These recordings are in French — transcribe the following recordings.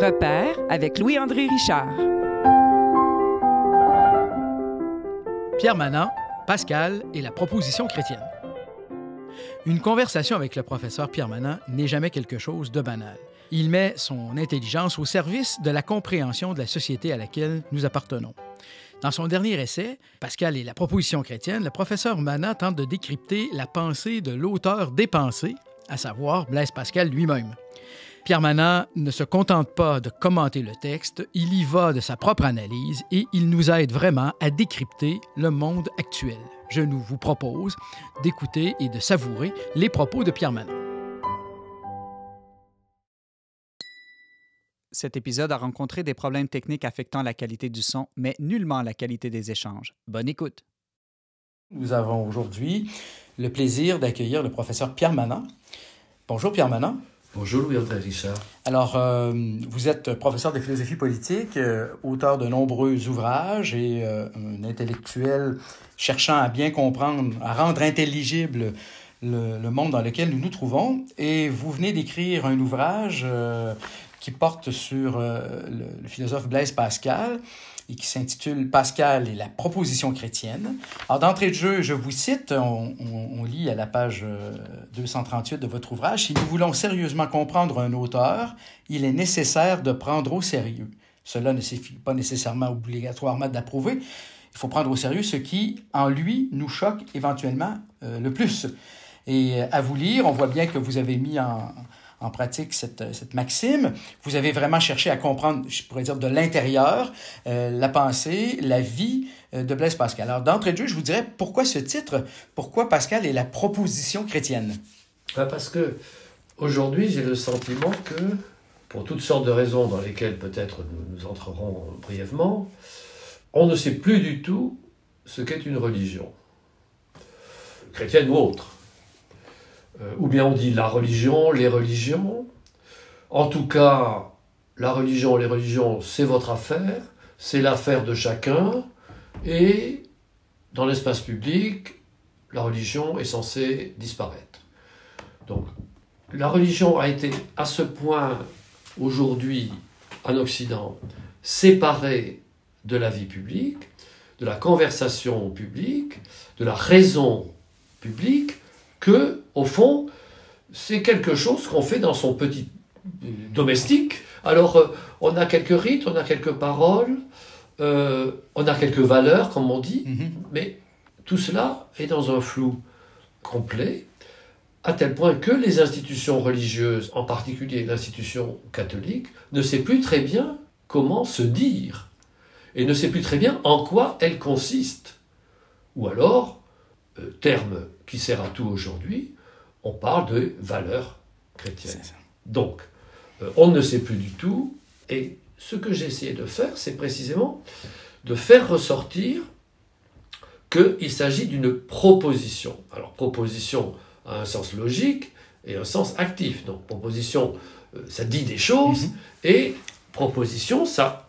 Repère avec Louis-André Richard. Pierre Manant, Pascal et la proposition chrétienne. Une conversation avec le professeur Pierre Manant n'est jamais quelque chose de banal. Il met son intelligence au service de la compréhension de la société à laquelle nous appartenons. Dans son dernier essai, Pascal et la proposition chrétienne, le professeur Manant tente de décrypter la pensée de l'auteur des pensées, à savoir Blaise Pascal lui-même. Pierre Manant ne se contente pas de commenter le texte, il y va de sa propre analyse et il nous aide vraiment à décrypter le monde actuel. Je vous propose d'écouter et de savourer les propos de Pierre Manant. Cet épisode a rencontré des problèmes techniques affectant la qualité du son, mais nullement la qualité des échanges. Bonne écoute. Nous avons aujourd'hui le plaisir d'accueillir le professeur Pierre Manant. Bonjour Pierre Manant. Bonjour Louis-André Richard. Alors, vous êtes professeur de philosophie politique, auteur de nombreux ouvrages et un intellectuel cherchant à bien comprendre, à rendre intelligible le monde dans lequel nous nous trouvons. Et vous venez d'écrire un ouvrage qui porte sur le philosophe Blaise Pascal et qui s'intitule « Pascal et la proposition chrétienne ». Alors, d'entrée de jeu, je vous cite, on lit à la page 238 de votre ouvrage, « Si nous voulons sérieusement comprendre un auteur, il est nécessaire de prendre au sérieux. Cela ne signifie pas nécessairement obligatoirement d'approuver. Il faut prendre au sérieux ce qui, en lui, nous choque éventuellement le plus. » Et à vous lire, on voit bien que vous avez mis en pratique cette maxime. Vous avez vraiment cherché à comprendre, je pourrais dire, de l'intérieur, la pensée, la vie de Blaise Pascal. Alors, d'entrée de jeu, je vous dirais, pourquoi ce titre? Pourquoi Pascal est la proposition chrétienne? Parce que aujourd'hui, j'ai le sentiment que, pour toutes sortes de raisons dans lesquelles peut-être nous entrerons brièvement, on ne sait plus du tout ce qu'est une religion, chrétienne ou autre. Ou bien on dit la religion, les religions. En tout cas, la religion, les religions, c'est votre affaire, c'est l'affaire de chacun. Et dans l'espace public, la religion est censée disparaître. Donc, la religion a été à ce point, aujourd'hui, en Occident, séparée de la vie publique, de la conversation publique, de la raison publique, que, au fond, c'est quelque chose qu'on fait dans son petit domestique. Alors, on a quelques rites, on a quelques paroles, on a quelques valeurs, comme on dit, mais tout cela est dans un flou complet, à tel point que les institutions religieuses, en particulier l'institution catholique, ne sait plus très bien comment se dire, et ne sait plus très bien en quoi elle consiste. Ou alors, terme qui sert à tout aujourd'hui, on parle de valeurs chrétiennes. Donc, on ne sait plus du tout, et ce que j'ai essayé de faire, c'est précisément de faire ressortir qu'il s'agit d'une proposition. Alors, proposition a un sens logique et un sens actif. Donc, proposition, ça dit des choses, et proposition, ça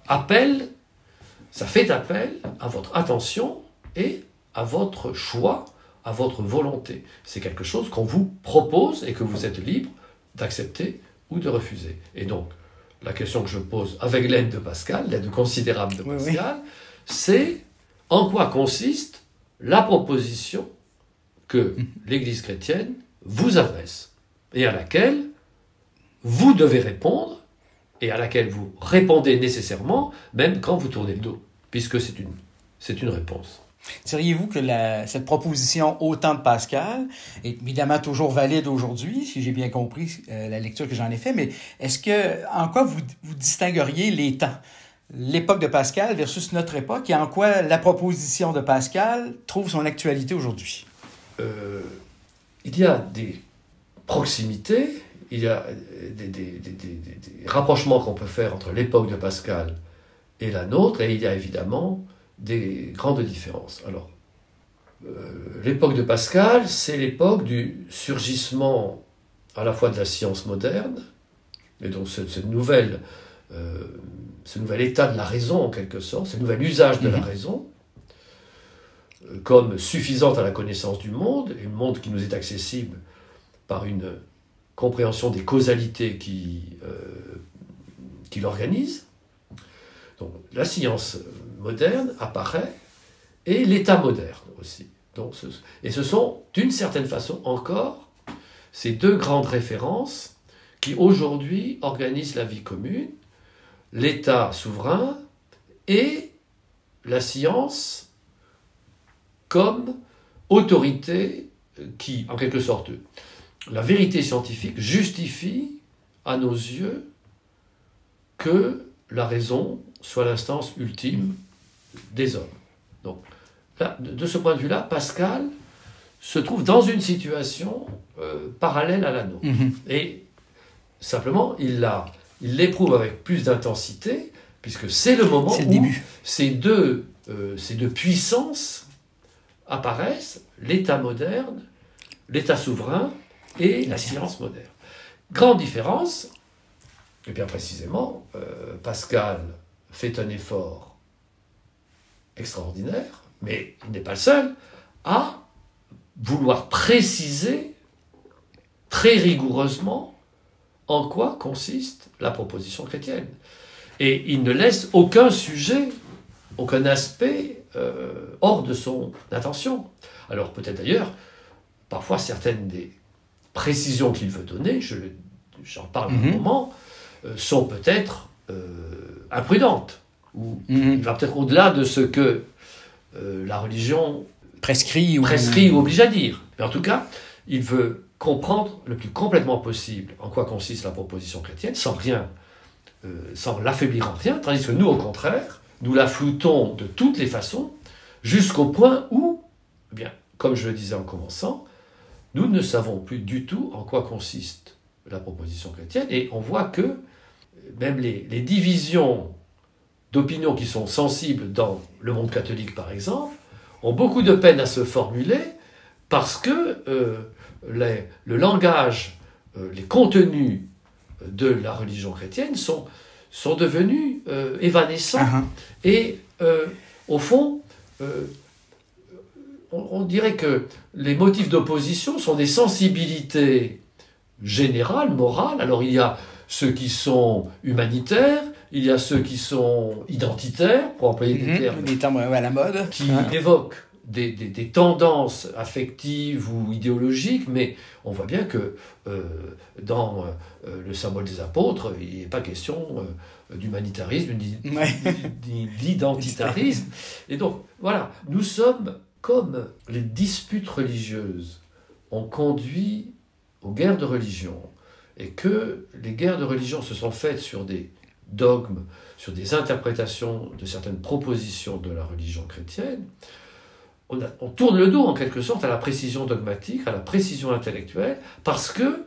fait appel à votre attention et à votre choix, à votre volonté. C'est quelque chose qu'on vous propose et que vous êtes libre d'accepter ou de refuser. Et donc, la question que je pose avec l'aide de Pascal, l'aide considérable de Pascal, c'est en quoi consiste la proposition que l'Église chrétienne vous adresse et à laquelle vous devez répondre et à laquelle vous répondez nécessairement, même quand vous tournez le dos, puisque c'est une réponse. Diriez-vous que cette proposition au temps de Pascal est évidemment toujours valide aujourd'hui, si j'ai bien compris la lecture que j'en ai faite, mais en quoi vous distingueriez les temps? L'époque de Pascal versus notre époque, et en quoi la proposition de Pascal trouve son actualité aujourd'hui? Il y a des proximités, il y a des rapprochements qu'on peut faire entre l'époque de Pascal et la nôtre, et il y a évidemment des grandes différences. Alors, l'époque de Pascal, c'est l'époque du surgissement à la fois de la science moderne, et donc ce nouvel état de la raison en quelque sorte, ce nouvel usage de la raison, comme suffisante à la connaissance du monde, et le monde qui nous est accessible par une compréhension des causalités qui l'organise. Donc la science moderne apparaît, et l'État moderne aussi. Donc, et ce sont, d'une certaine façon encore, ces deux grandes références qui aujourd'hui organisent la vie commune, l'État souverain et la science comme autorité qui, en quelque sorte, la vérité scientifique justifie à nos yeux que la raison soit l'instance ultime des hommes. Donc, là, de ce point de vue-là, Pascal se trouve dans une situation parallèle à la nôtre. Et simplement, il l'éprouve avec plus d'intensité, puisque c'est le moment où ces deux puissances apparaissent, l'État moderne, l'État souverain et la science moderne. Grande différence, et bien précisément, Pascal fait un effort extraordinaire, mais il n'est pas le seul, à vouloir préciser très rigoureusement en quoi consiste la proposition chrétienne. Et il ne laisse aucun sujet, aucun aspect hors de son attention. Alors peut-être d'ailleurs, parfois certaines des précisions qu'il veut donner, j'en parle un moment, sont peut-être imprudentes. Ou il va peut-être au-delà de ce que la religion prescrit ou oblige à dire. Mais en tout cas, il veut comprendre le plus complètement possible en quoi consiste la proposition chrétienne, sans l'affaiblir en rien, tandis que nous, au contraire, nous la floutons de toutes les façons, jusqu'au point où, eh bien, comme je le disais en commençant, nous ne savons plus du tout en quoi consiste la proposition chrétienne, et on voit que même les divisions d'opinions qui sont sensibles dans le monde catholique, par exemple, ont beaucoup de peine à se formuler parce que le langage, les contenus de la religion chrétienne sont devenus évanescents. Et au fond, on dirait que les motifs d'opposition sont des sensibilités générales, morales. Alors il y a ceux qui sont humanitaires, il y a ceux qui sont identitaires, pour employer des termes à la mode, qui évoquent des tendances affectives ou idéologiques, mais on voit bien que dans le symbole des apôtres, il n'est pas question d'humanitarisme ni d'identitarisme. Et donc, voilà, nous sommes comme les disputes religieuses ont conduit aux guerres de religion, et que les guerres de religion se sont faites sur des dogmes, sur des interprétations de certaines propositions de la religion chrétienne. On tourne le dos en quelque sorte à la précision dogmatique, à la précision intellectuelle, parce que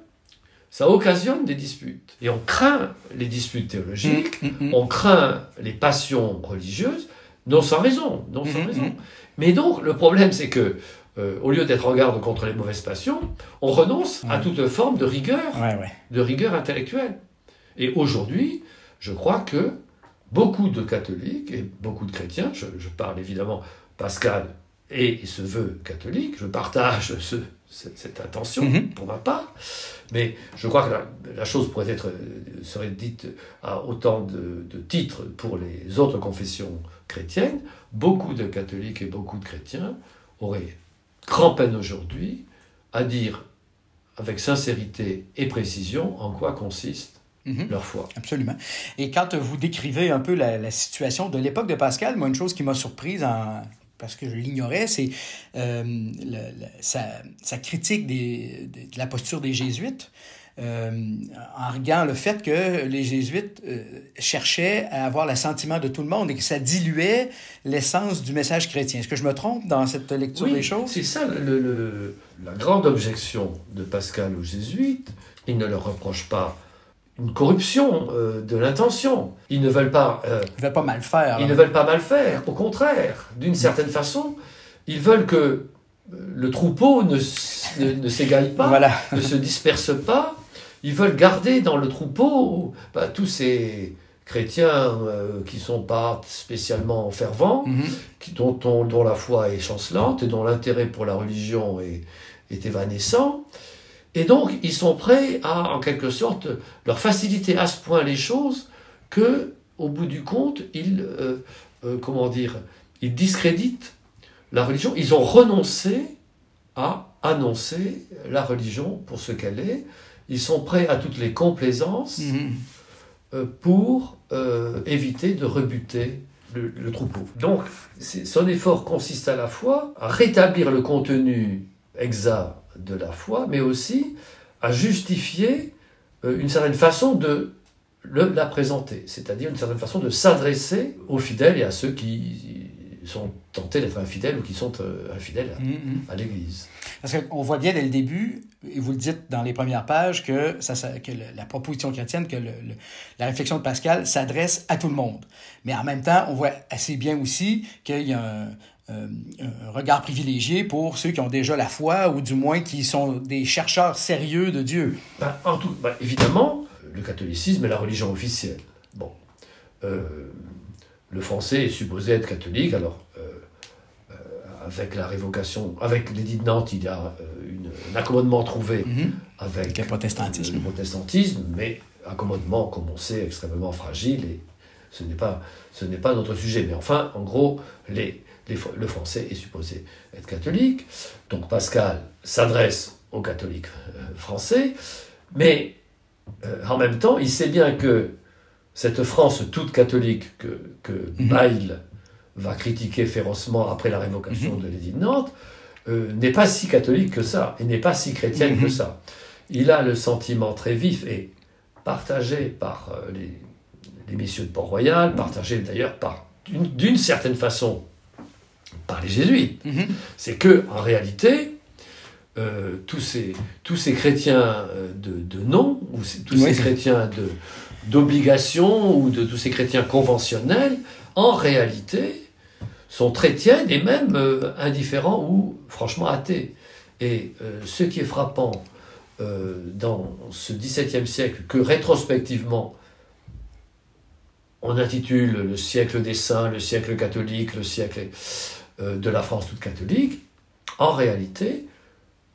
ça occasionne des disputes. Et on craint les disputes théologiques, on craint les passions religieuses, non sans raison. Mais donc, le problème, c'est que, au lieu d'être en garde contre les mauvaises passions, on renonce à toute forme de rigueur intellectuelle. Et aujourd'hui, je crois que beaucoup de catholiques et beaucoup de chrétiens, je parle évidemment Pascal et se veut catholique, je partage cette intention pour ma part, mais je crois que la chose serait dite à autant de titres pour les autres confessions chrétiennes. Beaucoup de catholiques et beaucoup de chrétiens auraient grand peine aujourd'hui à dire avec sincérité et précision en quoi consiste leur foi. Absolument. Et quand vous décrivez un peu la situation de l'époque de Pascal, moi, une chose qui m'a surprise parce que je l'ignorais, c'est sa critique de la posture des jésuites, en arguant le fait que les jésuites cherchaient à avoir l'assentiment de tout le monde et que ça diluait l'essence du message chrétien. Est-ce que je me trompe dans cette lecture des choses? C'est ça la grande objection de Pascal aux jésuites. Il ne leur reproche pas une corruption de l'intention. Ils ne veulent pas... ils ne veulent pas mal faire. Ils ne veulent pas mal faire. Au contraire, d'une certaine façon, ils veulent que le troupeau ne s'égaille pas, ne se disperse pas. Ils veulent garder dans le troupeau tous ces chrétiens qui ne sont pas spécialement fervents, dont la foi est chancelante et dont l'intérêt pour la religion est évanescent. Et donc, ils sont prêts à, en quelque sorte, leur faciliter à ce point les choses que, au bout du compte, ils discréditent la religion. Ils ont renoncé à annoncer la religion pour ce qu'elle est. Ils sont prêts à toutes les complaisances pour éviter de rebuter le troupeau. Donc, son effort consiste à la fois à rétablir le contenu exact de la foi, mais aussi à justifier une certaine façon de la présenter, c'est-à-dire une certaine façon de s'adresser aux fidèles et à ceux qui sont tentés d'être infidèles ou qui sont infidèles à l'Église. Parce qu'on voit bien dès le début, et vous le dites dans les premières pages, que la proposition chrétienne, que la réflexion de Pascal s'adresse à tout le monde. Mais en même temps, on voit assez bien aussi qu'il y a un regard privilégié pour ceux qui ont déjà la foi, ou du moins qui sont des chercheurs sérieux de Dieu. Évidemment, le catholicisme est la religion officielle. Bon. Le français est supposé être catholique, alors avec la révocation, avec l'édit de Nantes, il y a un accommodement trouvé avec le protestantisme. Mais accommodement, comme on sait, extrêmement fragile, et ce n'est pas notre sujet. Mais enfin, en gros, le français est supposé être catholique, donc Pascal s'adresse aux catholiques français, mais en même temps, il sait bien que cette France toute catholique que Bayle va critiquer férocement après la révocation de l'édit de Nantes, n'est pas si catholique que ça, et n'est pas si chrétienne que ça. Il a le sentiment très vif, et partagé par les messieurs de Port-Royal, partagé d'ailleurs d'une certaine façon par les jésuites, c'est que en réalité, tous ces chrétiens de nom, ou tous ces chrétiens d'obligation, ou de tous ces chrétiens conventionnels, en réalité, sont très tièdes et même indifférents ou franchement athées. Et ce qui est frappant dans ce XVIIe siècle, que rétrospectivement, on intitule le siècle des saints, le siècle catholique, le siècle de la France toute catholique, en réalité,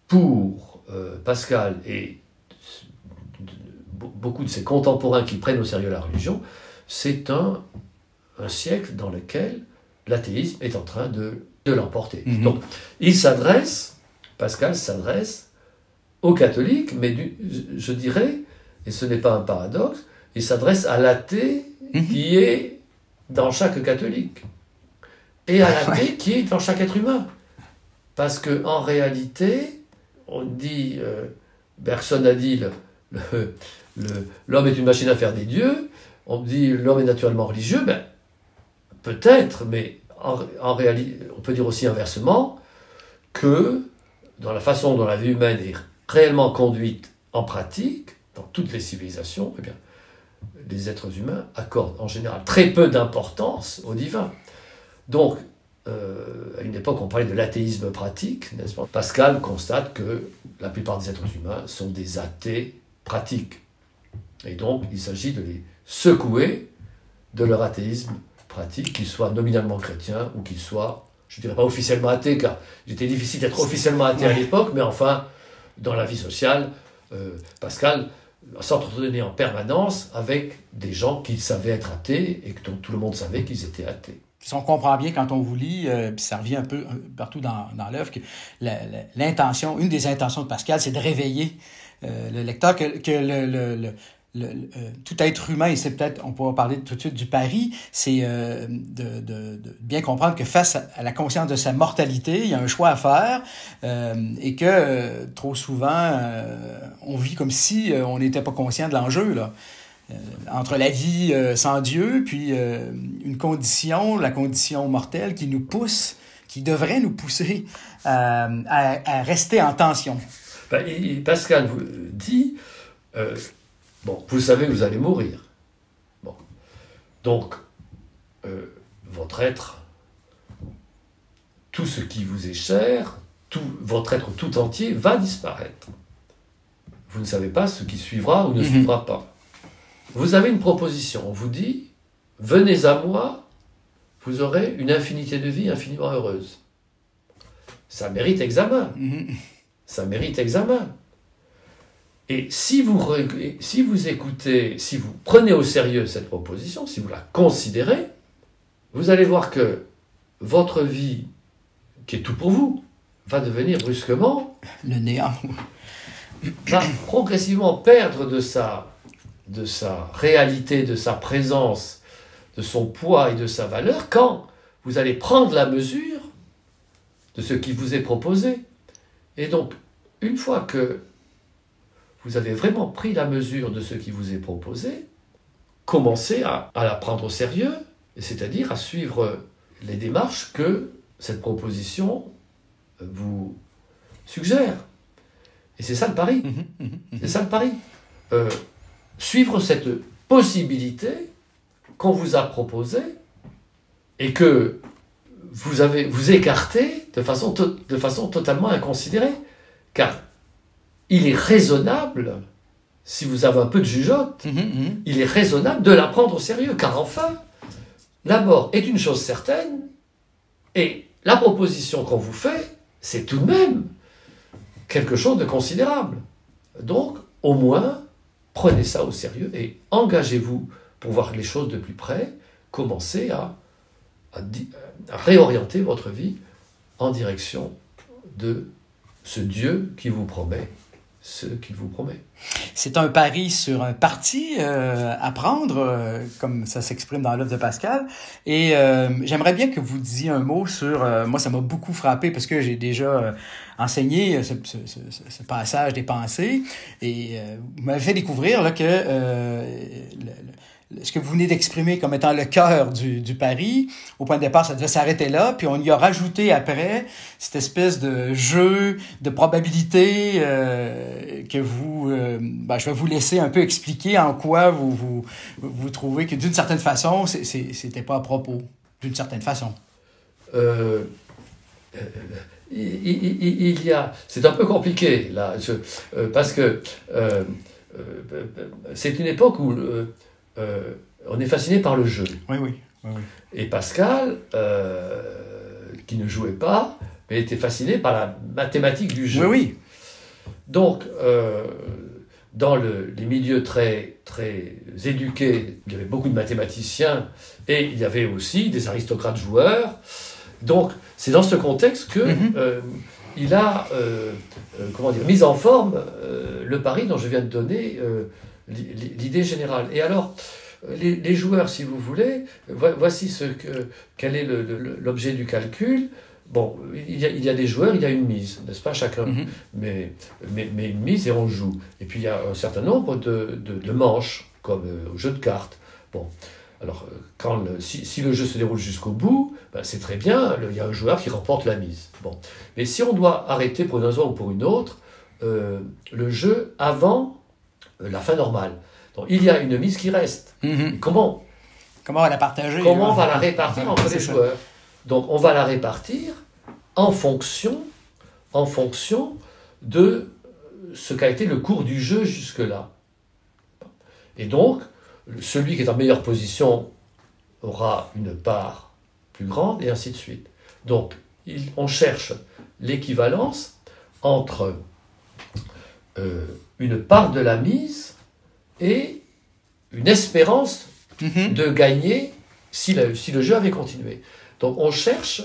pour Pascal et beaucoup de ses contemporains qui prennent au sérieux la religion, c'est un siècle dans lequel l'athéisme est en train de l'emporter. Donc, Pascal s'adresse aux catholiques, mais je dirais, et ce n'est pas un paradoxe, il s'adresse à l'athée qui est dans chaque catholique, et à l'athée qui est dans chaque être humain. Parce qu'en réalité, on dit, Bergson a dit, l'homme est une machine à faire des dieux, on dit l'homme est naturellement religieux, peut-être, mais en réalité, on peut dire aussi inversement, que dans la façon dont la vie humaine est réellement conduite en pratique, dans toutes les civilisations, eh bien, les êtres humains accordent en général très peu d'importance au divin. Donc, à une époque, on parlait de l'athéisme pratique, n'est-ce pas ? Pascal constate que la plupart des êtres humains sont des athées pratiques. Et donc, il s'agit de les secouer de leur athéisme pratique, qu'ils soient nominalement chrétiens ou qu'ils soient, je ne dirais pas officiellement athées, car il était difficile d'être officiellement athée à l'époque, mais enfin, dans la vie sociale, Pascal s'entretenait en permanence avec des gens qui savaient être athées et dont tout le monde savait qu'ils étaient athées. Si on comprend bien quand on vous lit, puis ça revient un peu partout dans l'œuvre, que l'intention, une des intentions de Pascal, c'est de réveiller le lecteur, que tout être humain, et c'est peut-être, on pourra parler tout de suite du pari, c'est de bien comprendre que face à la conscience de sa mortalité, il y a un choix à faire, et que trop souvent, on vit comme si on n'était pas conscient de l'enjeu, là. Entre la vie sans Dieu, puis une condition, la condition mortelle qui nous pousse, qui devrait nous pousser à rester en tension. Pascal vous dit, vous savez que vous allez mourir. Bon. Donc, votre être, tout ce qui vous est cher, votre être tout entier va disparaître. Vous ne savez pas ce qui suivra ou ne suivra pas. Vous avez une proposition, on vous dit, venez à moi, vous aurez une infinité de vies infiniment heureuse. Ça mérite examen. Ça mérite examen. Et si vous écoutez, si vous prenez au sérieux cette proposition, si vous la considérez, vous allez voir que votre vie, qui est tout pour vous, va devenir brusquement, Le néant. va progressivement perdre de sa réalité, de sa présence, de son poids et de sa valeur, quand vous allez prendre la mesure de ce qui vous est proposé. Et donc, une fois que vous avez vraiment pris la mesure de ce qui vous est proposé, commencez à la prendre au sérieux, c'est-à-dire à suivre les démarches que cette proposition vous suggère. Et c'est ça le pari. C'est ça le pari. Suivre cette possibilité qu'on vous a proposée et que vous écartez de façon totalement inconsidérée. Car il est raisonnable, si vous avez un peu de jugeote, il est raisonnable de la prendre au sérieux. Car enfin, la mort est une chose certaine et la proposition qu'on vous fait, c'est tout de même quelque chose de considérable. Donc, au moins, prenez ça au sérieux et engagez-vous pour voir les choses de plus près. Commencez à réorienter votre vie en direction de ce Dieu qui vous promet ce qu'il vous promet. C'est un pari sur un parti à prendre, comme ça s'exprime dans l'œuvre de Pascal. Et j'aimerais bien que vous disiez un mot sur... moi, ça m'a beaucoup frappé parce que j'ai déjà enseigné ce passage des pensées. Et vous m'avez fait découvrir là, que ce que vous venez d'exprimer comme étant le cœur du pari, au point de départ, ça devait s'arrêter là, puis on y a rajouté après cette espèce de jeu de probabilité que vous... je vais vous laisser un peu expliquer en quoi vous trouvez que d'une certaine façon, c'était pas à propos, d'une certaine façon. Il y a... C'est un peu compliqué, là, parce que c'est une époque où... on est fasciné par le jeu. Oui. Et Pascal, qui ne jouait pas, mais était fasciné par la mathématique du jeu. Oui. Donc, dans les milieux très, très éduqués, il y avait beaucoup de mathématiciens et il y avait aussi des aristocrates joueurs. Donc, c'est dans ce contexte que il a mis en forme le pari dont je viens de donner l'idée générale. Et alors, les joueurs, si vous voulez, voici quel est l'objet du calcul. Bon, il y a des joueurs, il y a une mise, n'est-ce pas, chacun, mais une mise et on joue. Et puis il y a un certain nombre de manches, comme au jeu de cartes. Bon, alors, si le jeu se déroule jusqu'au bout, c'est très bien, il y a un joueur qui remporte la mise. Bon. Mais si on doit arrêter pour une raison ou pour une autre, le jeu avant la fin normale. Donc, il y a une mise qui reste. Comment on va la partager? Comment on va la répartir entre les joueurs? Donc, on va la répartir en fonction de ce qu'a été le cours du jeu jusque-là. Et donc, celui qui est en meilleure position aura une part plus grande, et ainsi de suite. Donc, on cherche l'équivalence entre une part de la mise et une espérance de gagner si le jeu avait continué. Donc on cherche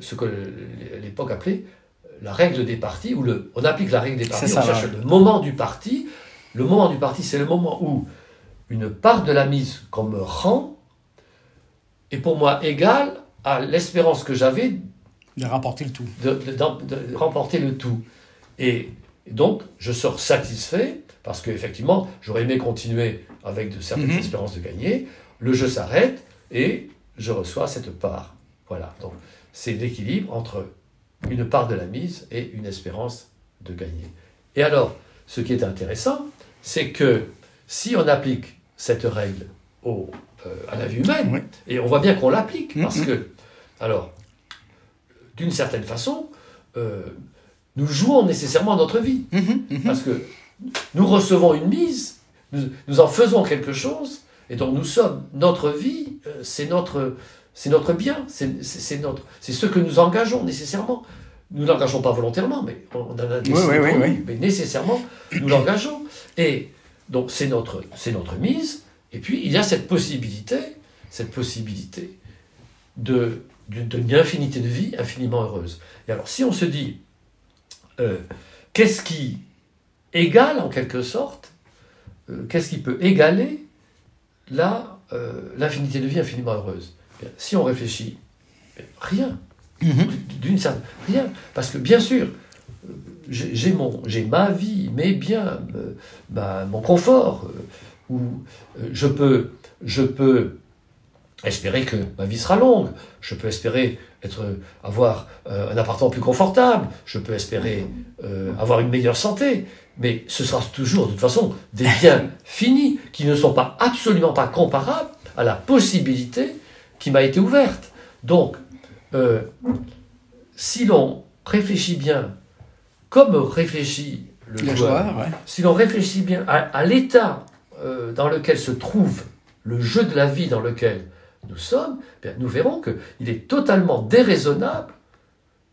ce que l'époque appelait la règle des parties, où on applique la règle des parties, on cherche le moment du parti. Le moment du parti, c'est le moment où une part de la mise qu'on me rend est pour moi égale à l'espérance que j'avais de remporter le tout. De remporter le tout. Et donc, je sors satisfait, parce qu'effectivement, j'aurais aimé continuer avec de certaines espérances de gagner. Le jeu s'arrête et je reçois cette part. Voilà. Donc, c'est l'équilibre entre une part de la mise et une espérance de gagner. Et alors, ce qui est intéressant, c'est que si on applique cette règle à la vie humaine, et on voit bien qu'on l'applique, parce que, alors, d'une certaine façon, nous jouons nécessairement notre vie. Parce que nous recevons une mise, nous en faisons quelque chose, et donc notre vie, c'est notre bien, c'est ce que nous engageons nécessairement. nous l'engageons pas volontairement, mais on en a décidé, oui. mais nécessairement, nous l'engageons. Et donc, c'est notre mise. Et puis, il y a cette possibilité d'une infinité de vie infiniment heureuse. Et alors, si on se dit, qu'est-ce qui égale, en quelque sorte, qu'est-ce qui peut égaler l'infinité de vie infiniment heureuse? Bien, si on réfléchit, rien. D'une certaine... Rien. Parce que, bien sûr, j'ai ma vie, mes biens, mon confort, où je peux espérer que ma vie sera longue, je peux espérer avoir un appartement plus confortable, je peux espérer avoir une meilleure santé, mais ce sera toujours, de toute façon, des biens finis qui ne sont absolument pas comparables à la possibilité qui m'a été ouverte. Donc, si l'on réfléchit bien, comme réfléchit le joueur, si l'on réfléchit bien à l'état dans lequel se trouve le jeu de la vie dans lequel nous sommes, bien, nous verrons qu'il est totalement déraisonnable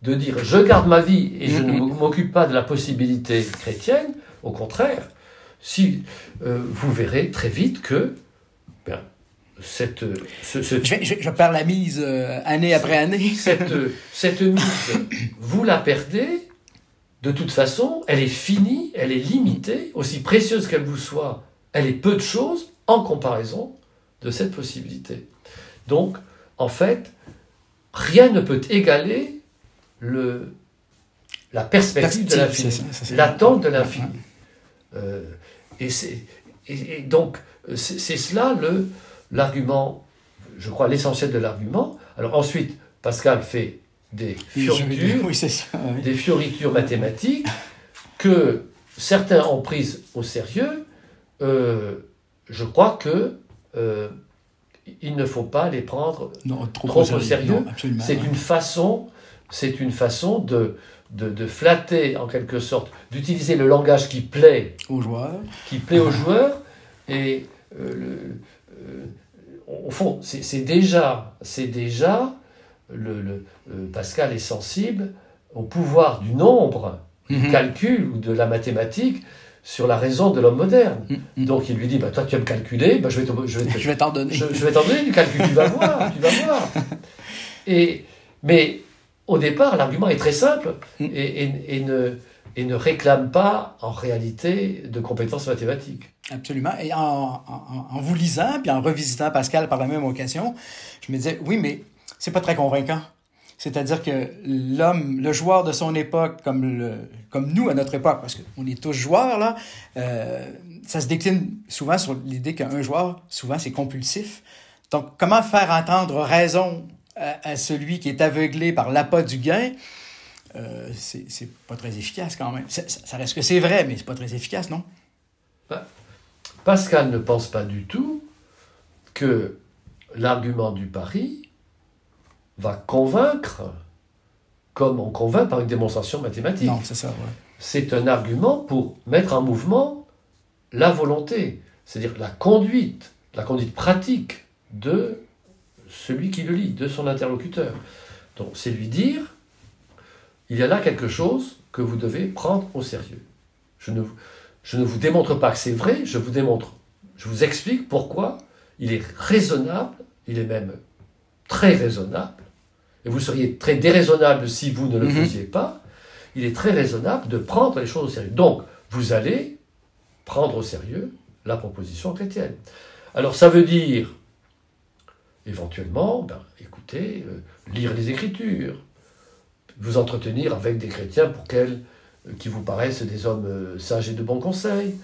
de dire « je garde ma vie et je ne m'occupe pas de la possibilité chrétienne ». Au contraire, vous verrez très vite que bien, je perds la mise année après année. Cette mise, vous la perdez, de toute façon, elle est finie, elle est limitée, aussi précieuse qu'elle vous soit, elle est peu de choses en comparaison de cette possibilité. Donc, en fait, rien ne peut égaler la perspective de l'infini, l'attente de l'infini. Et donc, c'est cela l'argument, je crois, l'essentiel de l'argument. Alors ensuite, Pascal fait des fioritures mathématiques que certains ont prises au sérieux. Je crois que il ne faut pas les prendre trop au sérieux. Non, c'est une façon de flatter, en quelque sorte, d'utiliser le langage qui plaît aux joueurs. Et au fond, c'est déjà Pascal est sensible au pouvoir du nombre, du calcul ou de la mathématique sur la raison de l'homme moderne. Donc il lui dit, toi tu aimes calculer, je vais t'en donner. Je vais t'en donner du calcul, tu vas voir. Mais au départ, l'argument est très simple et ne réclame pas en réalité de compétences mathématiques. Absolument. Et en vous lisant, puis en revisitant Pascal par la même occasion, je me disais, oui, mais c'est pas très convaincant. C'est-à-dire que l'homme, le joueur de son époque, comme nous à notre époque, parce qu'on est tous joueurs, là, ça se décline souvent sur l'idée qu'un joueur, souvent, c'est compulsif. Donc, comment faire entendre raison à celui qui est aveuglé par l'appât du gain, c'est pas très efficace quand même. Ça reste que c'est vrai, mais c'est pas très efficace, non? Pascal ne pense pas du tout que l'argument du pari va convaincre comme on convainc par une démonstration mathématique. Non, c'est ça, ouais. C'est un argument pour mettre en mouvement la volonté, c'est-à-dire la conduite pratique de celui qui le lit, de son interlocuteur. Donc, c'est lui dire, il y a là quelque chose que vous devez prendre au sérieux. Je ne vous démontre pas que c'est vrai, je vous explique pourquoi il est raisonnable, il est même très raisonnable, et vous seriez très déraisonnable si vous ne le faisiez pas, il est très raisonnable de prendre les choses au sérieux. Donc, vous allez prendre au sérieux la proposition chrétienne. Alors, ça veut dire, éventuellement, écoutez, lire les Écritures, vous entretenir avec des chrétiens qui vous paraissent des hommes sages et de bons conseils.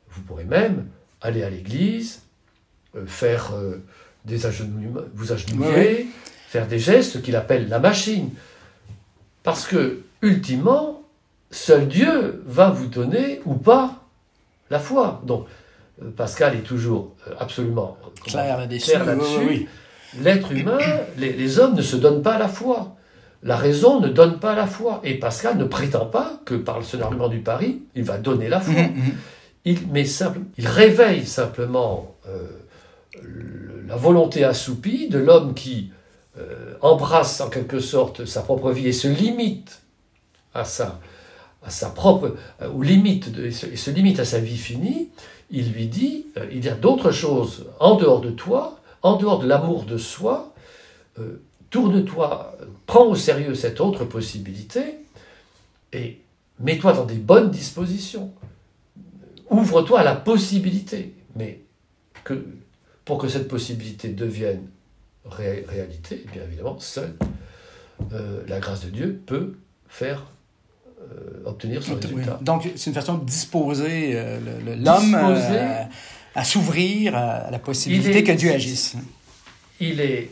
Vous pourrez même aller à l'église, faire vous agenouiller, faire des gestes qu'il appelle la machine. Parce que, ultimement, seul Dieu va vous donner ou pas la foi. Donc, Pascal est toujours absolument clair là-dessus. Oui. L'être humain, les hommes ne se donnent pas la foi. La raison ne donne pas la foi. Et Pascal ne prétend pas que par ce argument du pari, il va donner la foi. Il réveille simplement la volonté assoupie de l'homme qui embrasse en quelque sorte sa propre vie et se limite à sa propre, aux limites, et se limite à sa vie finie, il lui dit, il y a d'autres choses en dehors de toi, en dehors de l'amour de soi, tourne-toi, prends au sérieux cette autre possibilité, et mets-toi dans des bonnes dispositions. Ouvre-toi à la possibilité, mais pour que cette possibilité devienne réalité, bien évidemment, seule la grâce de Dieu peut faire obtenir son résultat. Donc, c'est une façon de disposer l'homme à s'ouvrir à la possibilité que Dieu agisse. Il est,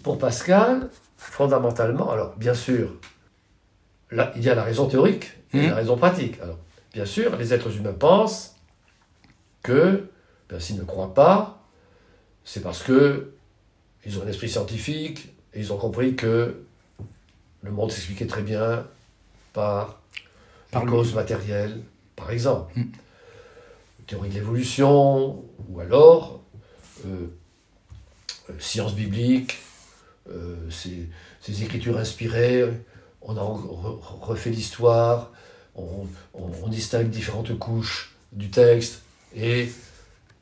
pour Pascal, fondamentalement, alors bien sûr, là, il y a la raison théorique et la raison pratique. Alors, bien sûr, les êtres humains pensent que, s'ils ne croient pas, c'est parce que ils ont un esprit scientifique et ils ont compris que le monde s'expliquait très bien par causes matérielles, par exemple. Théorie de l'évolution, ou alors sciences bibliques, ces écritures inspirées, on a refait l'histoire, on distingue différentes couches du texte, et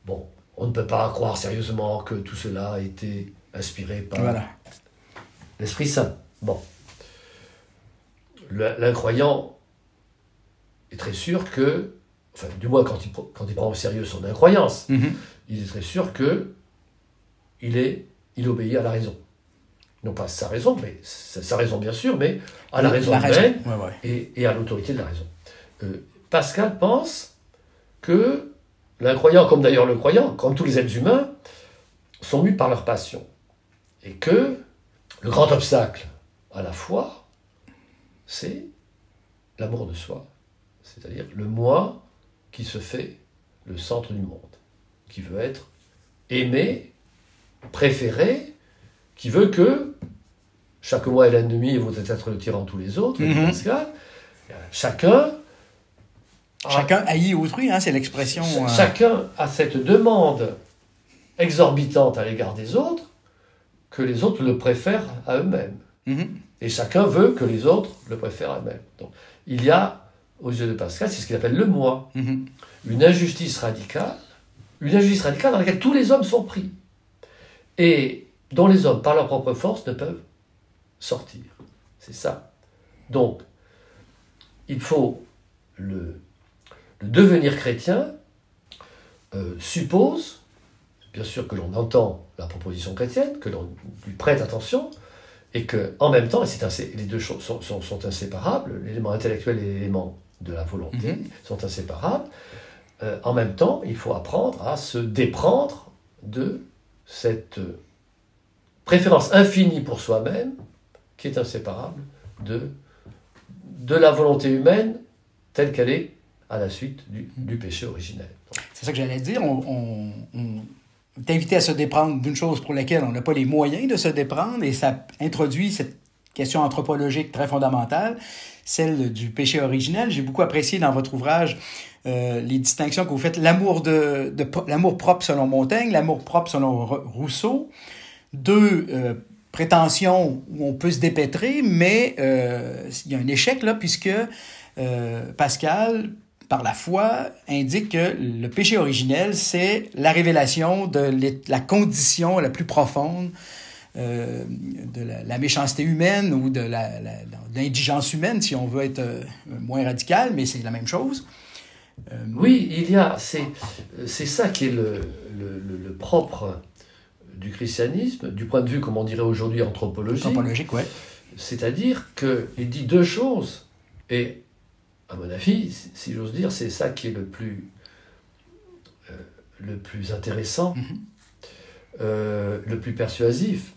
bon, on ne peut pas croire sérieusement que tout cela a été inspiré par l'Esprit Saint. Bon. L'incroyant est très sûr que, enfin, du moins quand il prend au sérieux son incroyance, il est très sûr que il obéit à la raison. Non pas sa raison, mais sa raison bien sûr, mais à la raison humaine et à l'autorité de la raison. Pascal pense que l'incroyant, comme d'ailleurs le croyant, comme tous les êtres humains, sont mus par leur passion. Et que le grand obstacle à la foi, c'est l'amour de soi, c'est-à-dire le moi qui se fait le centre du monde, qui veut être aimé, préféré, qui veut que chaque moi est l'ennemi et vous être le tyran tous les autres, Pascal, chacun haït autrui, c'est l'expression. Chacun a cette demande exorbitante à l'égard des autres, que les autres le préfèrent à eux-mêmes. Et chacun veut que les autres le préfèrent à eux-mêmes. Donc, il y a, aux yeux de Pascal, c'est ce qu'il appelle le moi. Une injustice radicale dans laquelle tous les hommes sont pris. Et dont les hommes, par leur propre force, ne peuvent sortir. C'est ça. Donc, il faut le devenir chrétien suppose, bien sûr que l'on entend la proposition chrétienne, que l'on lui prête attention, et qu'en même temps, les deux choses sont inséparables, l'élément intellectuel et l'élément de la volonté sont inséparables. En même temps, il faut apprendre à se déprendre de cette préférence infinie pour soi-même, qui est inséparable de la volonté humaine telle qu'elle est à la suite du péché originel. C'est ça que j'allais dire. On est invité à se déprendre d'une chose pour laquelle on n'a pas les moyens de se déprendre, et ça introduit cette question anthropologique très fondamentale, celle du péché originel. J'ai beaucoup apprécié dans votre ouvrage les distinctions que vous faites, l'amour propre selon Montaigne, l'amour propre selon Rousseau, deux prétentions où on peut se dépêtrer, mais il y a un échec là, puisque Pascal, par la foi, indique que le péché originel, c'est la révélation de la condition la plus profonde de la méchanceté humaine ou de l'indigence humaine, si on veut être moins radical, mais c'est la même chose. Oui, c'est ça qui est le propre du christianisme, du point de vue, comme on dirait aujourd'hui, anthropologique. Anthropologique, oui. C'est-à-dire qu'il dit deux choses, et à mon avis, si j'ose dire, c'est ça qui est le plus intéressant, le plus persuasif,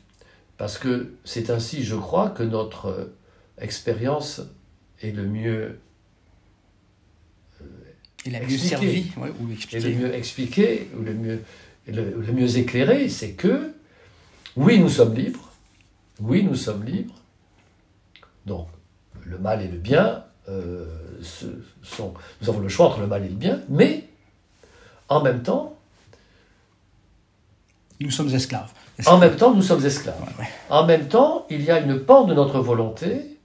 parce que c'est ainsi, je crois, que notre expérience est le mieux servie, ou expliquée. Et le mieux expliqué, ou le mieux éclairé, c'est que, oui, nous sommes libres, donc le mal et le bien, nous avons le choix entre le mal et le bien, mais en même temps, nous sommes esclaves. En même temps, nous sommes esclaves. Ouais. En même temps, il y a une part de notre volonté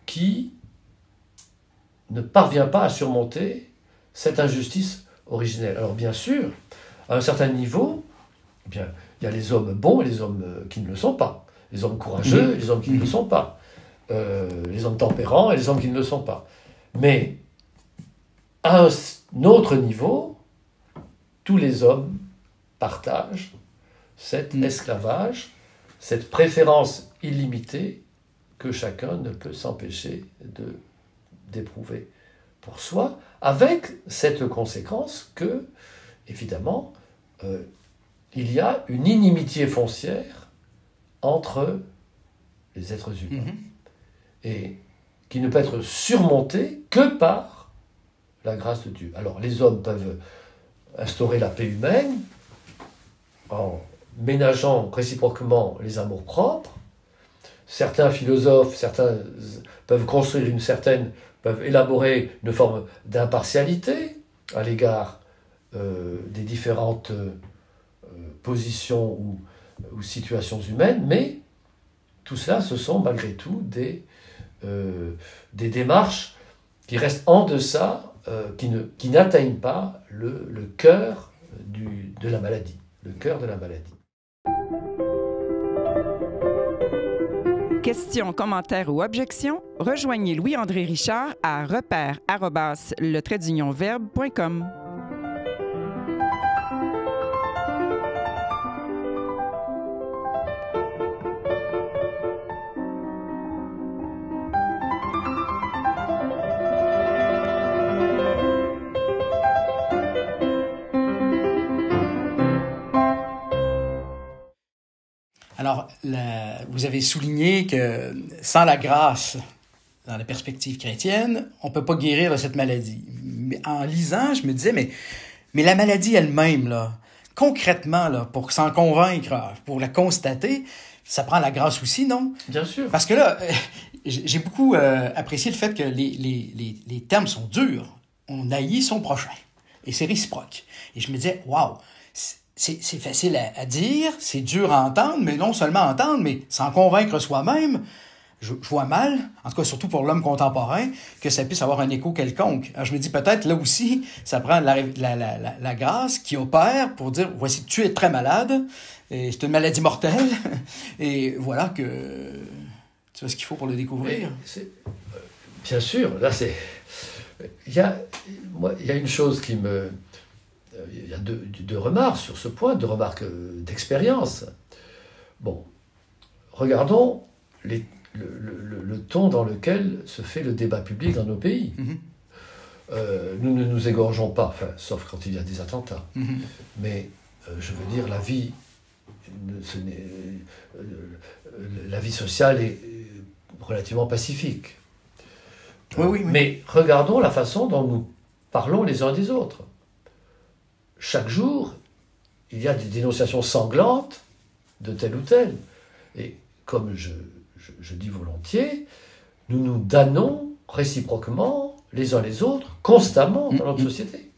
qui ne parvient pas à surmonter cette injustice originelle. Alors bien sûr, à un certain niveau, eh bien, il y a les hommes bons et les hommes qui ne le sont pas. Les hommes courageux et les hommes qui ne le sont pas. Les hommes tempérants et les hommes qui ne le sont pas. Mais à un autre niveau, tous les hommes partagent cet esclavage, cette préférence illimitée que chacun ne peut s'empêcher d'éprouver pour soi, avec cette conséquence que, évidemment, il y a une inimitié foncière entre les êtres humains, et qui ne peut être surmontée que par la grâce de Dieu. Alors, les hommes peuvent instaurer la paix humaine en ménageant réciproquement les amours-propres. Certains philosophes, certains peuvent peuvent élaborer une forme d'impartialité à l'égard des différentes positions ou situations humaines, mais tout cela, ce sont malgré tout des démarches qui restent en deçà, qui n'atteignent pas le cœur de la maladie. Le cœur de la maladie. Questions, commentaires ou objections, rejoignez Louis-André Richard à repère@le-verbe.com. Alors, vous avez souligné que sans la grâce, dans la perspective chrétienne, on ne peut pas guérir de cette maladie. Mais en lisant, je me disais, mais la maladie elle-même, là, concrètement, là, pour s'en convaincre, pour la constater, ça prend la grâce aussi, non? Bien sûr. Parce que là, j'ai beaucoup apprécié le fait que les termes sont durs. On haït son prochain. Et c'est réciproque. Et je me disais, waouh! C'est facile à dire, c'est dur à entendre, mais non seulement à entendre, mais s'en convaincre soi-même. Je vois mal, en tout cas surtout pour l'homme contemporain, que ça puisse avoir un écho quelconque. Alors je me dis peut-être là aussi, ça prend la grâce qui opère pour dire, voici, tu es très malade, et c'est une maladie mortelle, et voilà que tu as ce qu'il faut pour le découvrir. Bien sûr, là il y a une chose qui me... Il y a deux remarques sur ce point, deux remarques d'expérience. Bon, regardons le ton dans lequel se fait le débat public dans nos pays. Nous ne nous égorgeons pas, enfin, sauf quand il y a des attentats. Mais, je veux dire, la vie sociale est relativement pacifique. Oui. Mais regardons la façon dont nous parlons les uns des autres. Chaque jour, il y a des dénonciations sanglantes de tel ou tel. Et comme je dis volontiers, nous nous damnons réciproquement les uns les autres, constamment dans notre société.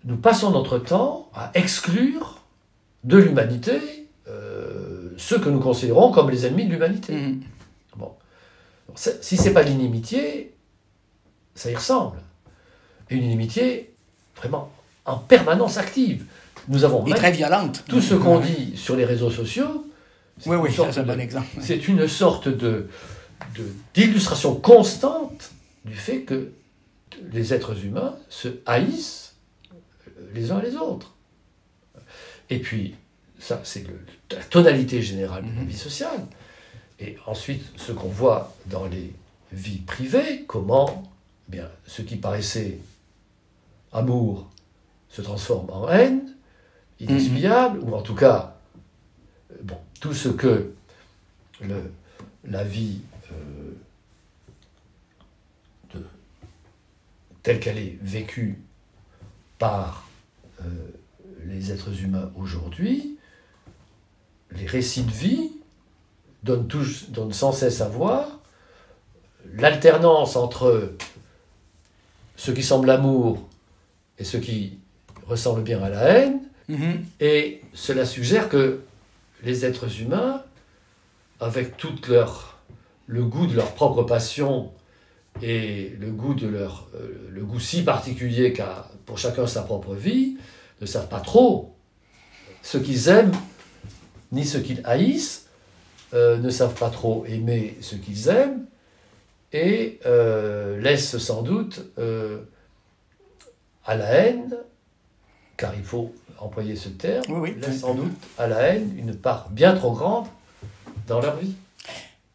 Nous passons notre temps à exclure de l'humanité ceux que nous considérons comme les ennemis de l'humanité. Bon. Si ce n'est pas l'inimitié, ça y ressemble. Et une inimitié vraiment en permanence active. Nous avons et très violente. Tout ce qu'on dit sur les réseaux sociaux, c'est un bon exemple. C'est une sorte d'illustration constante du fait que les êtres humains se haïssent les uns les autres. Et puis, ça, c'est la tonalité générale de la vie sociale. Et ensuite, ce qu'on voit dans les vies privées, comment bien, ce qui paraissait amour se transforme en haine, inexpiable, ou en tout cas, tout ce que la vie telle qu'elle est vécue par les êtres humains aujourd'hui, les récits de vie donnent sans cesse à voir l'alternance entre ce qui semble l'amour et ce qui ressemble bien à la haine, et cela suggère que les êtres humains, avec le goût de leur propre passion et le goût le goût si particulier qu'a pour chacun sa propre vie, ne savent pas trop ce qu'ils aiment ni ce qu'ils haïssent, ne savent pas trop aimer ce qu'ils aiment, et laissent sans doute à la haine, car il faut employer ce terme, laissent sans doute à la haine une part bien trop grande dans leur vie.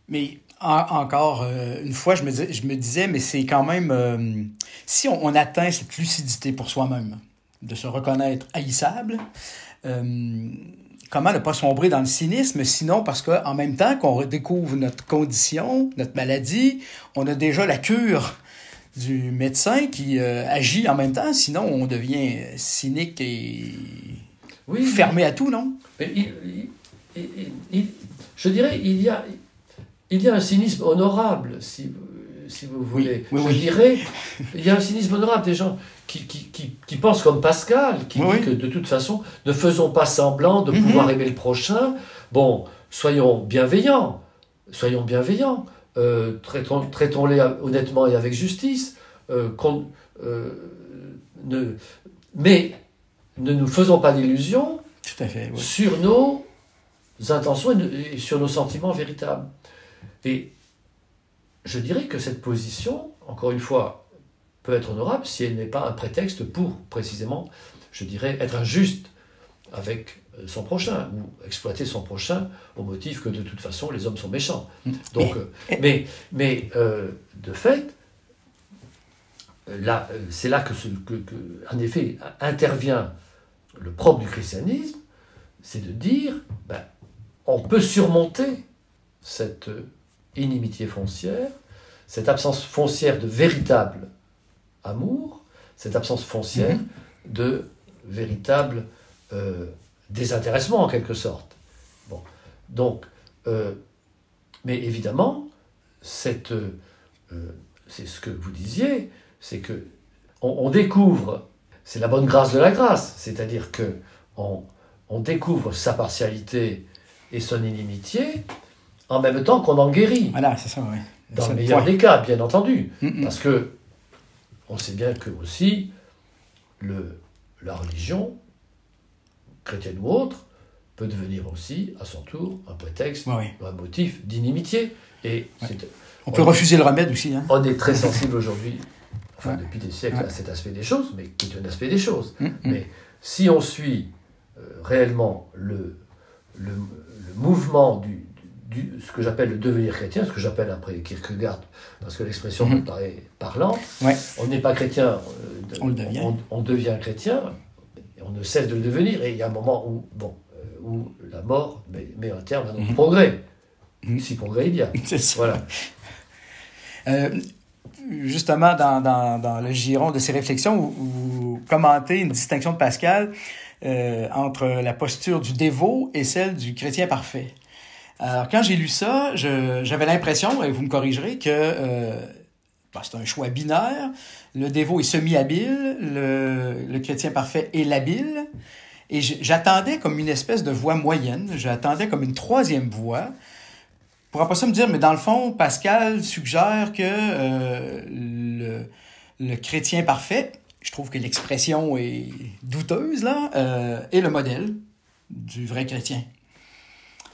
Mais encore une fois, je me disais, mais c'est quand même... si on atteint cette lucidité pour soi-même, de se reconnaître haïssable, comment ne pas sombrer dans le cynisme, sinon parce qu'en même temps qu'on redécouvre notre condition, notre maladie, on a déjà la cure du médecin qui agit en même temps, sinon on devient cynique et fermé à tout, non? Mais je dirais, il y a un cynisme honorable, si vous voulez. Oui. Je dirais, il y a un cynisme honorable des gens qui pensent comme Pascal, qui dit que de toute façon, ne faisons pas semblant de pouvoir aimer le prochain. Bon, soyons bienveillants. Traitons-les honnêtement et avec justice. Mais ne nous faisons pas d'illusions sur nos intentions et sur nos sentiments véritables. Et je dirais que cette position, encore une fois, peut être honorable si elle n'est pas un prétexte pour, précisément, je dirais, être injuste avec son prochain, ou exploiter son prochain au motif que de toute façon les hommes sont méchants. Donc, mais de fait, là, c'est là que en effet, intervient le propre du christianisme, c'est de dire, on peut surmonter cette inimitié foncière, cette absence foncière de véritable amour, cette absence foncière de véritable désintéressement en quelque sorte. Bon. Donc, mais évidemment, c'est ce que vous disiez, c'est que on découvre, c'est la bonne grâce de la grâce, c'est-à-dire que on découvre sa partialité et son inimitié en même temps qu'on en guérit. Voilà, c'est ça, oui. Dans le meilleur des cas, bien entendu. Parce que on sait bien que aussi la religion, chrétienne ou autre, peut devenir aussi, à son tour, un prétexte, un motif d'inimitié. Et on peut refuser le remède aussi. Hein. On est très sensible aujourd'hui, depuis des siècles, à cet aspect des choses, mais qui est un aspect des choses. Mais si on suit réellement le mouvement ce que j'appelle le devenir chrétien, ce que j'appelle après Kierkegaard, parce que l'expression me paraît parlante, on n'est pas chrétien, on devient chrétien, et on ne cesse de le devenir, et il y a un moment où la mort met un terme à notre progrès, si progrès il y a. C'est ça. Voilà. Justement, dans le giron de ces réflexions, vous commentez une distinction de Pascal entre la posture du dévot et celle du chrétien parfait. Alors, quand j'ai lu ça, j'avais l'impression, et vous me corrigerez, que c'est un choix binaire. Le dévot est semi-habile, le chrétien parfait est labile. Et j'attendais comme une espèce de voie moyenne, j'attendais comme une troisième voie. Pour après ça me dire, mais dans le fond, Pascal suggère que le chrétien parfait, je trouve que l'expression est douteuse, là, est le modèle du vrai chrétien.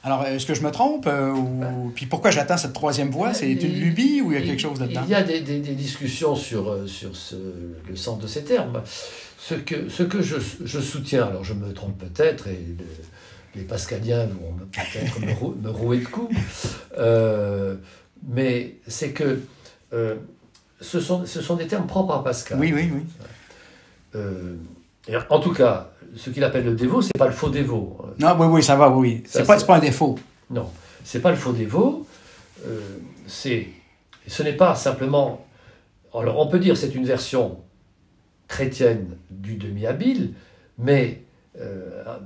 Alors, est-ce que je me trompe? Puis pourquoi j'attends cette troisième voie? C'est une lubie ou il y a quelque chose là-dedans? Il y a des discussions sur le sens de ces termes. Ce que je soutiens, alors je me trompe peut-être, et les pascaliens vont peut-être me rouer de coups, mais c'est que ce sont des termes propres à Pascal. Oui. En tout cas, ce qu'il appelle le dévot, c'est pas le faux dévot. Non, oui, ça va, oui. C'est pas un défaut. Non, c'est pas le faux dévot. Ce n'est pas simplement... Alors, on peut dire que c'est une version chrétienne du demi-habile, mais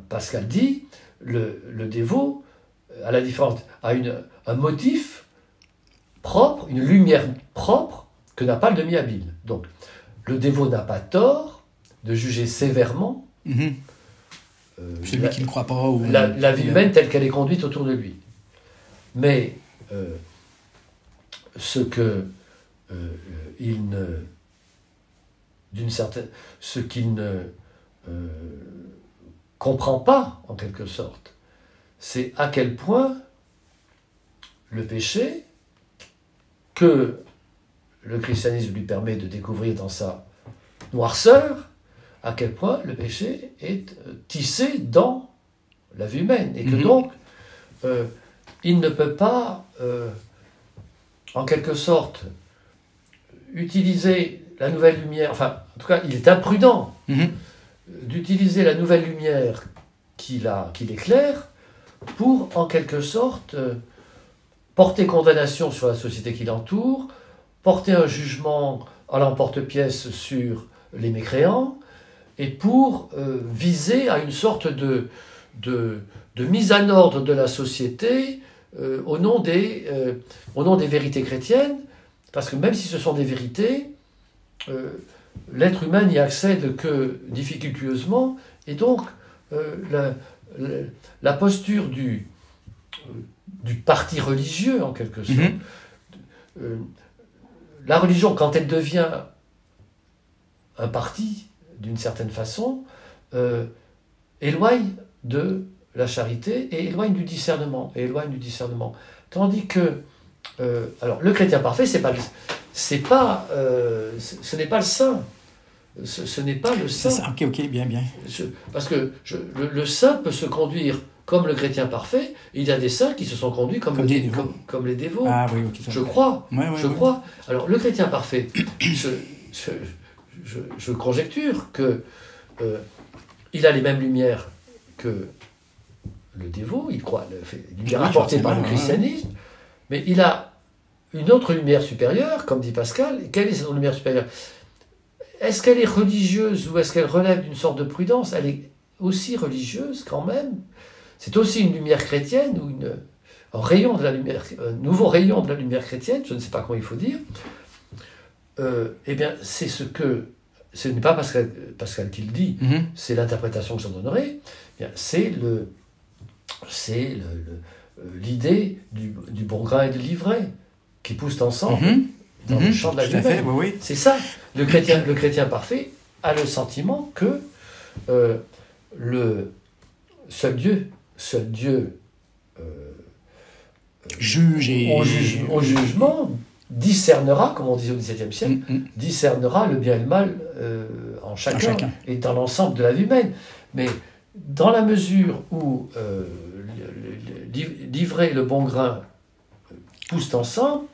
Pascal dit, le dévot, à la différence, a un motif propre, une lumière propre que n'a pas le demi-habile. Donc, le dévot n'a pas tort de juger sévèrement celui qui ne croit pas. Ou la vie humaine telle qu'elle est conduite autour de lui. Mais ce que ce qu'il ne comprend pas, en quelque sorte, c'est à quel point le péché, que le christianisme lui permet de découvrir dans sa noirceur, à quel point le péché est tissé dans la vie humaine, et que donc, il ne peut pas, en quelque sorte, utiliser la nouvelle lumière, enfin, en tout cas, il est imprudent d'utiliser la nouvelle lumière qu'il éclaire pour, en quelque sorte, porter condamnation sur la société qui l'entoure, porter un jugement à l'emporte-pièce sur les mécréants, et pour viser à une sorte de mise en ordre de la société au nom des vérités chrétiennes, parce que même si ce sont des vérités, l'être humain n'y accède que difficultueusement, et donc la posture du parti religieux, en quelque sorte, la religion, quand elle devient un parti, d'une certaine façon, éloigne de la charité et éloigne du discernement. Tandis que, alors, le chrétien parfait, ce n'est pas le saint. Ce n'est pas le saint. Ok, bien. Parce que le saint peut se conduire comme le chrétien parfait. Il y a des saints qui se sont conduits comme les dévots. Ah oui, ok. Je crois. Ouais. Crois. Alors, le chrétien parfait, je conjecture que il a les mêmes lumières que le dévot. Il croit, lumière apportée par le christianisme, mais il a une autre lumière supérieure, comme dit Pascal. Quelle est cette lumière supérieure? Est-ce qu'elle est religieuse ou est-ce qu'elle relève d'une sorte de prudence? Elle est aussi religieuse quand même. C'est aussi une lumière chrétienne ou un nouveau rayon de la lumière chrétienne, je ne sais pas comment il faut dire. Eh bien, ce n'est pas Pascal qui le dit, c'est l'interprétation que j'en donnerai. Eh bien, c'est l'idée du bon grain et de l'ivraie qui poussent ensemble dans le champ de la vie. Oui. C'est ça. Le chrétien parfait a le sentiment que le seul Dieu juge au jugement discernera, comme on disait au XVIIe siècle, discernera le bien et le mal en chacun et dans l'ensemble de la vie humaine. Mais dans la mesure où l'ivraie et le bon grain poussent ensemble,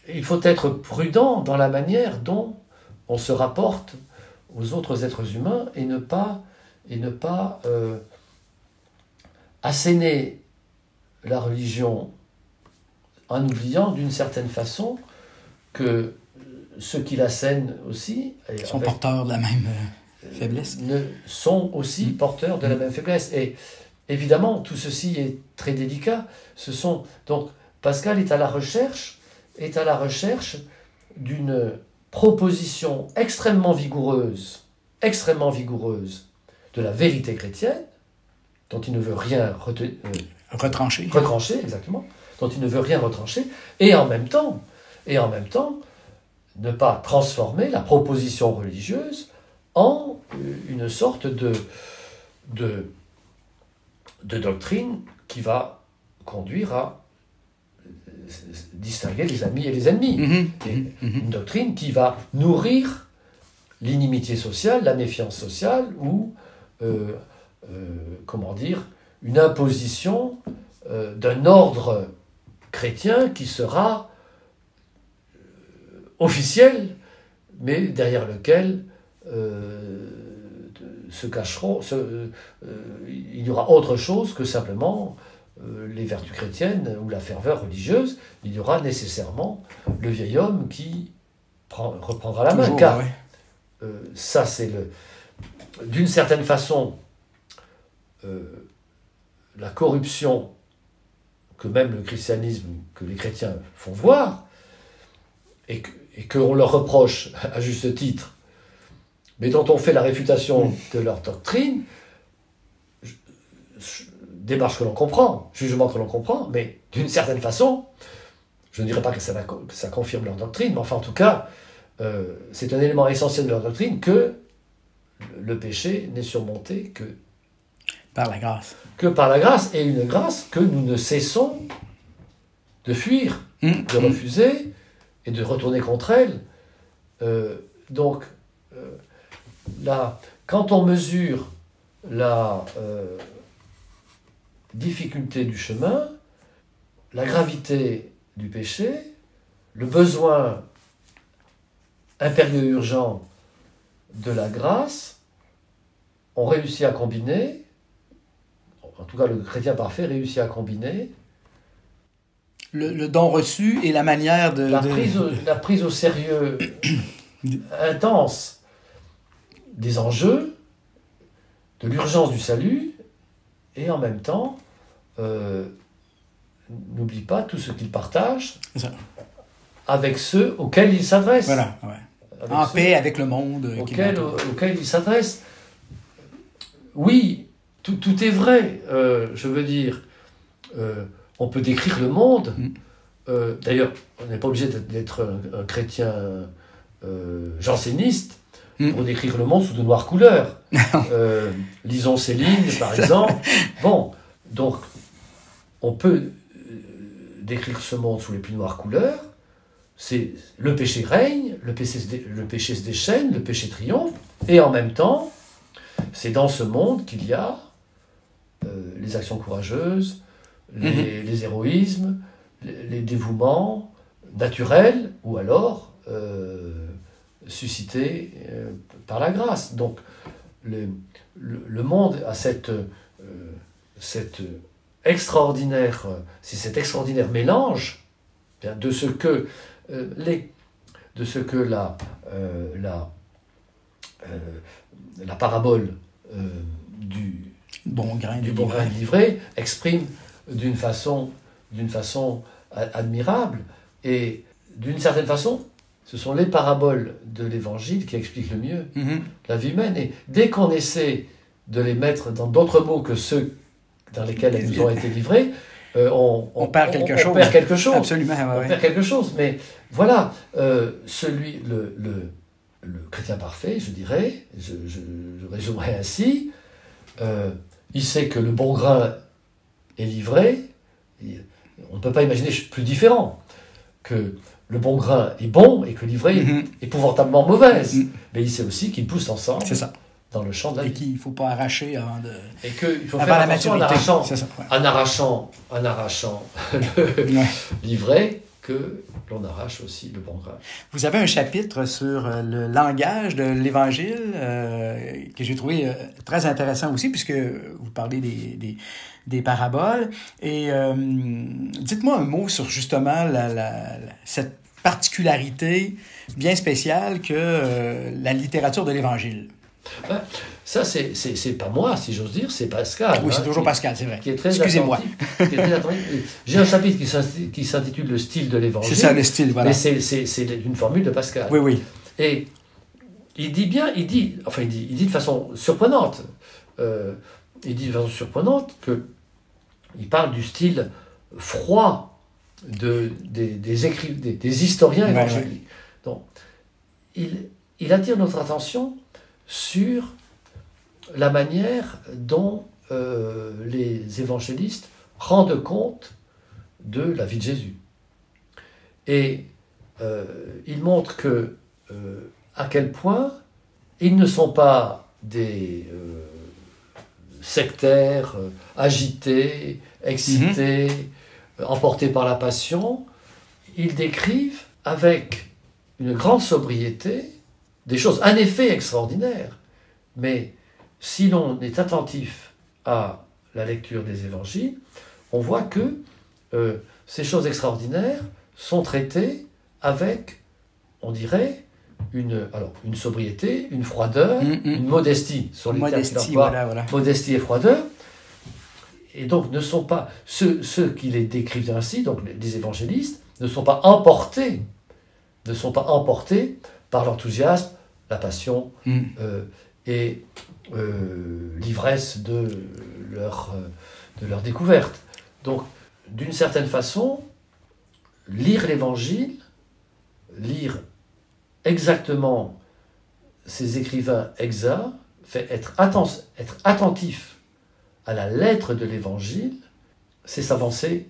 il faut être prudent dans la manière dont on se rapporte aux autres êtres humains et ne pas asséner la religion en oubliant d'une certaine façon que ceux qui l'assènent aussi sont porteurs de la même faiblesse. Sont aussi porteurs de la même faiblesse. Et évidemment, tout ceci est très délicat. Donc, Pascal est à la recherche d'une proposition extrêmement vigoureuse de la vérité chrétienne, dont il ne veut rien retrancher, exactement, dont il ne veut rien retrancher, et en même temps, ne pas transformer la proposition religieuse en une sorte de doctrine qui va conduire à distinguer les amis et les ennemis. Une doctrine qui va nourrir l'inimitié sociale, la méfiance sociale, ou, une imposition d'un ordre chrétien qui sera officiel, mais derrière lequel il y aura autre chose que simplement les vertus chrétiennes ou la ferveur religieuse. Il y aura nécessairement le vieil homme qui reprendra la main. Car ça, c'est d'une certaine façon la corruption que même le christianisme, que les chrétiens font voir, et qu'on leur reproche à juste titre, mais dont on fait la réfutation de leur doctrine, démarche que l'on comprend, jugement que l'on comprend, mais d'une certaine façon, Je ne dirais pas que ça confirme leur doctrine, mais enfin en tout cas, c'est un élément essentiel de leur doctrine que le péché n'est surmonté que par la grâce. Que par la grâce, et une grâce que nous ne cessons de fuir, de refuser et de retourner contre elle. Donc, là, quand on mesure la difficulté du chemin, la gravité du péché, le besoin impérieux et urgent de la grâce, on réussit à combiner, en tout cas le chrétien parfait réussit à combiner le don reçu et la manière de... La prise au sérieux intense des enjeux, de l'urgence du salut, et en même temps, n'oublie pas tout ce qu'il partage avec ceux auxquels il s'adresse. Voilà, ouais. En paix avec le monde. Auquel il s'adresse. Oui, tout est vrai. Je veux dire, on peut décrire le monde. D'ailleurs, on n'est pas obligé d'être un chrétien janséniste pour décrire le monde sous de noires couleurs. Lisons Céline, par exemple. Bon, donc, on peut décrire ce monde sous les plus noires couleurs. C'est le péché règne, le péché se déchaîne, le péché triomphe, et en même temps, c'est dans ce monde qu'il y a les actions courageuses, les héroïsmes, les dévouements naturels, ou alors suscités par la grâce. Donc, le monde a cet extraordinaire mélange de ce que la parabole du bon grain livré exprime d'une façon admirable, et d'une certaine façon, ce sont les paraboles de l'Évangile qui expliquent le mieux la vie humaine. Et dès qu'on essaie de les mettre dans d'autres mots que ceux dans lesquels elles nous ont été livrées, on perd quelque chose. Absolument. On perd quelque chose. Mais voilà, le chrétien parfait, je dirais, je résumerai ainsi, il sait que le bon grain est livré. On ne peut pas imaginer plus différent que le bon grain est bon et que l'ivrée est épouvantablement mauvaise. Mais il sait aussi qu'ils poussent ensemble dans le champ de la vie. Et qu'il ne faut pas arracher avant de... Et qu'il faut faire attention en arrachant l'ivraie, que l'on arrache aussi le bon grain. Vous avez un chapitre sur le langage de l'Évangile que j'ai trouvé très intéressant aussi, puisque vous parlez des paraboles. Et dites-moi un mot sur justement cette particularité bien spéciale que la littérature de l'Évangile. Ça, c'est pas moi, si j'ose dire, c'est Pascal. Oui, c'est toujours Pascal, c'est vrai. Qui est très Excusez-moi. J'ai un chapitre qui s'intitule Le style de l'Évangile. C'est ça, le style, voilà. Mais c'est une formule de Pascal. Oui. Et il dit de façon surprenante, qu'il parle du style froid des historiens évangéliques. Donc, il attire notre attention sur la manière dont les évangélistes rendent compte de la vie de Jésus. Et il montre à quel point ils ne sont pas des sectaires, agités, excités, emportés par la passion. Ils décrivent avec une grande sobriété des choses, en effet, extraordinaires. Mais si l'on est attentif à la lecture des évangiles, on voit que ces choses extraordinaires sont traitées avec, on dirait, une sobriété, une froideur, une modestie. Sur les modestie, voilà. Modestie et froideur. Et donc, ne sont pas ceux qui les décrivent ainsi, donc les évangélistes, ne sont pas emportés par l'enthousiasme, la passion et l'ivresse de leur découverte. Donc, d'une certaine façon, lire l'Évangile, lire exactement ces écrivains exacts, fait être attentif à la lettre de l'Évangile, c'est s'avancer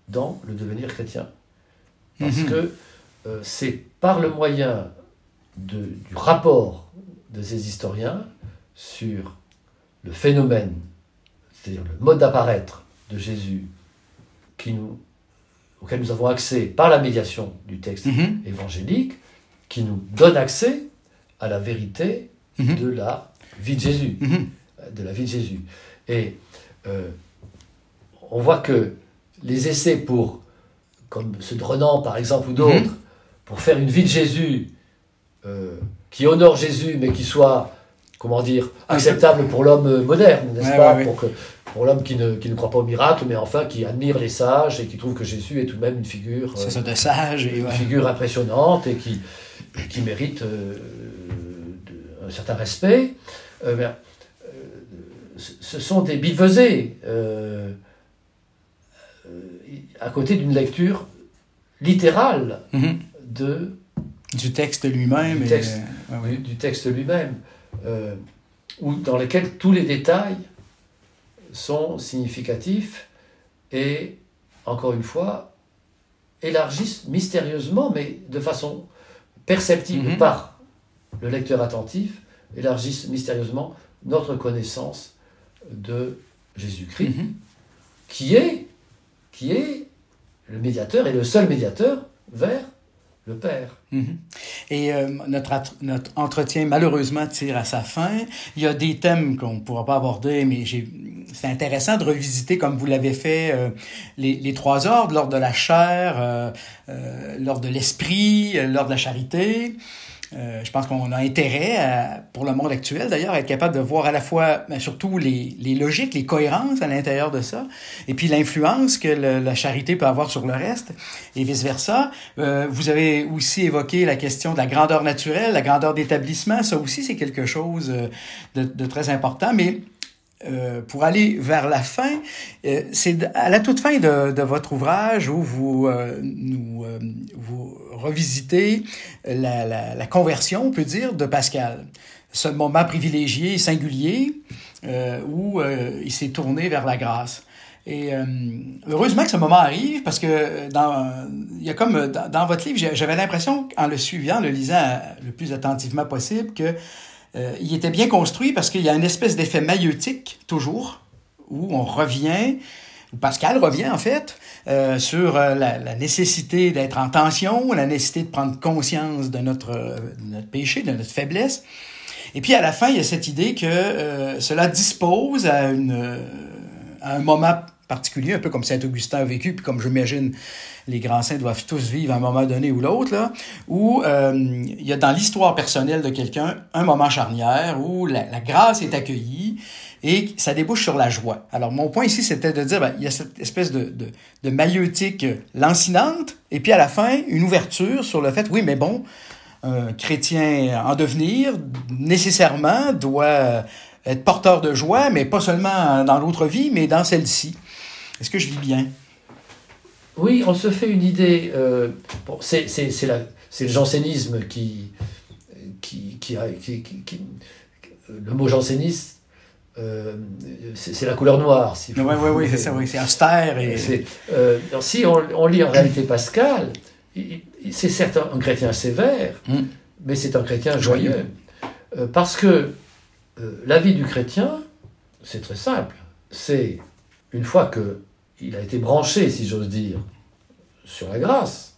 dans le devenir chrétien. Parce que c'est par le moyen du rapport de ces historiens sur le phénomène, c'est-à-dire le mode d'apparaître de Jésus, auquel nous avons accès par la médiation du texte évangélique, qui nous donne accès à la vérité de la vie de Jésus. De la vie de Jésus. Et on voit que les essais comme ceux de Renan par exemple ou d'autres, pour faire une vie de Jésus qui honore Jésus mais qui soit, comment dire, acceptable pour l'homme moderne, n'est-ce pas, pour l'homme qui ne croit pas au miracle, mais enfin qui admire les sages et qui trouve que Jésus est tout de même une figure, c'est ça, de sage, une figure impressionnante et qui mérite un certain respect. Ce sont des billevesées à côté d'une lecture littérale du texte lui-même. Du texte lui-même, dans lequel tous les détails sont significatifs et, encore une fois, élargissent mystérieusement, mais de façon perceptible par le lecteur attentif, élargissent mystérieusement notre connaissance de Jésus-Christ, qui est le médiateur et le seul médiateur vers le Père. Et notre entretien, malheureusement, tire à sa fin. Il y a des thèmes qu'on ne pourra pas aborder, mais c'est intéressant de revisiter, comme vous l'avez fait, les trois ordres, l'ordre de la chair, l'ordre de l'esprit, l'ordre de la charité. Je pense qu'on a intérêt, pour le monde actuel d'ailleurs, à être capable de voir à la fois, surtout les logiques, les cohérences à l'intérieur de ça, et puis l'influence que la charité peut avoir sur le reste, et vice-versa. Vous avez aussi évoqué la question de la grandeur naturelle, la grandeur d'établissement. Ça aussi, c'est quelque chose de très important, mais pour aller vers la fin, c'est à la toute fin de votre ouvrage où vous revisitez la conversion, on peut dire, de Pascal. Ce moment privilégié et singulier où il s'est tourné vers la grâce. Et heureusement que ce moment arrive, parce que il y a comme dans votre livre, j'avais l'impression, en le suivant, en le lisant le plus attentivement possible, que il était bien construit parce qu'il y a une espèce d'effet maïeutique, toujours, où on revient, où Pascal revient en fait, sur la nécessité d'être en tension, la nécessité de prendre conscience de notre péché, de notre faiblesse. Et puis à la fin, il y a cette idée que cela dispose à un moment particulier, un peu comme Saint-Augustin a vécu, puis comme j'imagine les grands saints doivent tous vivre à un moment donné ou l'autre, là, où il y a dans l'histoire personnelle de quelqu'un un moment charnière où la grâce est accueillie et ça débouche sur la joie. Alors mon point ici, c'était de dire, il y a cette espèce de maïeutique lancinante, et puis à la fin, une ouverture sur le fait, oui, mais bon, un chrétien en devenir, nécessairement, doit être porteur de joie, mais pas seulement dans l'autre vie, mais dans celle-ci. Est-ce que je vis bien? Oui, on se fait une idée. C'est le jansénisme le mot janséniste, c'est la couleur noire. Si oui, c'est ça, oui, c'est austère. Si on lit en réalité Pascal, c'est certes un chrétien sévère, mais c'est un chrétien joyeux. Parce que la vie du chrétien, c'est très simple. C'est une fois qu'il a été branché, si j'ose dire, sur la grâce,